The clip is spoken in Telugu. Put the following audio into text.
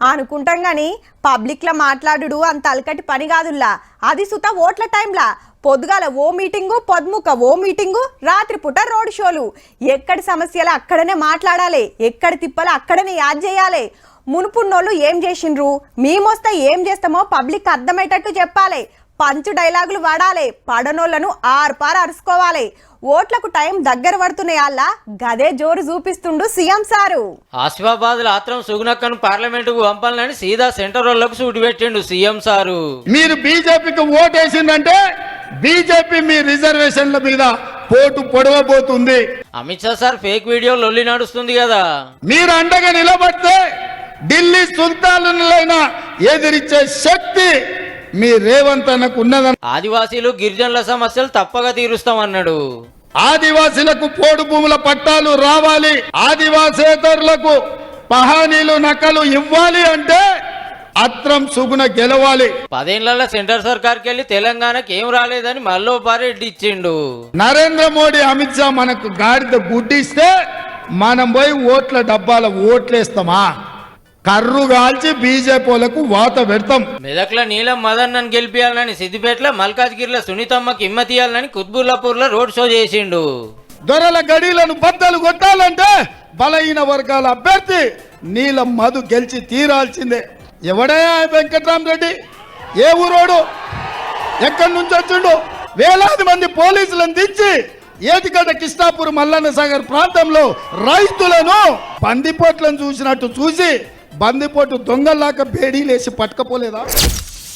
అనుకుంటాం గాని పబ్లిక్లో మాట్లాడుడు అంత అలకటి పని కాదుల్లా. అది సుత ఓట్ల టైంలా పొద్దుగాల ఓ మీటింగు, పొద్దుముక ఓ మీటింగు, రాత్రిపూట రోడ్ షోలు. ఎక్కడి సమస్యలు అక్కడనే మాట్లాడాలి, ఎక్కడి తిప్పలు అక్కడనే యాద్ చేయాలి. మునుపున్నోళ్ళు ఏం చేసిండ్రు, మేమొస్తే ఏం చేస్తామో పబ్లిక్ అర్థమయ్యేటట్టు చెప్పాలి. పంచు డైలాగులు వాడాలి, పడనోళ్లను ఆర్పార్ అరుసుకోవాలి. ఓట్లకు టైం దగ్గర పడుతున్నాయి అల్లా గదే జోరు చూపిస్తుండు సీఎం సారు. ఆసిఫాబాద్ లో ఆత్రం సుగునక్కను పార్లమెంటుకు పంపాలని సీదా సెంటర్ వాళ్ళకు సూటి పెట్టిండు సీఎం సారు. మీరు బీజేపీకి ఓటేసిందంటే బీజేపీ మీ రిజర్వేషన్ల మీద పోటు పొడవబోతుంది. Amit Shah sir fake video లొల్లి నడుస్తుంది కదా. మీరు అండగా నిలబడితే ఢిల్లీ సుల్తానులైనా ఎదిరించే శక్తి మీ రేవంత్ అన్నకు ఉన్నదని. ఆదివాసీలు గిరిజనుల సమస్యలు తప్పగా తీరుస్తామన్నాడు. ఆదివాసీలకు పోడు భూముల పట్టాలు రావాలి, ఆదివాసేతరులకు పహానీలు నకలు ఇవ్వాలి అంటే అత్రం సుగుణ గెలవాలి. 10 ఏళ్ల సెంటర్ సర్కార్కి వెళ్ళి తెలంగాణకి ఏం రాలేదని మళ్ళీ పారెడ్డి ఇచ్చిండు. నరేంద్ర మోడీ అమిత్ షా మనకు గాడిద గుడ్డిస్తే మనం పోయి ఓట్ల డబ్బాల ఓట్లేస్తామా? కర్రు కాల్చి బీజేపీలకు వాత పెడతాం. మెదక్ల నీలం మదన్నను గెలిపియాలని, సిద్దిపేటలో మల్కాజ్గిరిలో సునీతమ్మకి హిమ్మతియాలని, కుత్బుల్లాపూర్ లో రోడ్ షో చేసిండు. దొరల గడీలను బద్దలు కొట్టాలంటే బలహీన వర్గాల అభ్యర్థి నీలం మధు గెలిచి తీరాల్సిందే. ఎవడే వెంకట్రామరెడ్డి? ఏ ఊరోడు? ఎక్కడి నుంచి వచ్చిండు? వేలాది మంది పోలీసులను దించి ఏటిగడ్డ కిష్టాపూర్ మల్లన్న సాగర్ ప్రాంతంలో రైతులను బందిపోట్లను చూసినట్టు చూసి బందిపోటు దొంగల్లాగా బేడీలేసి పట్టుకపోలేదా?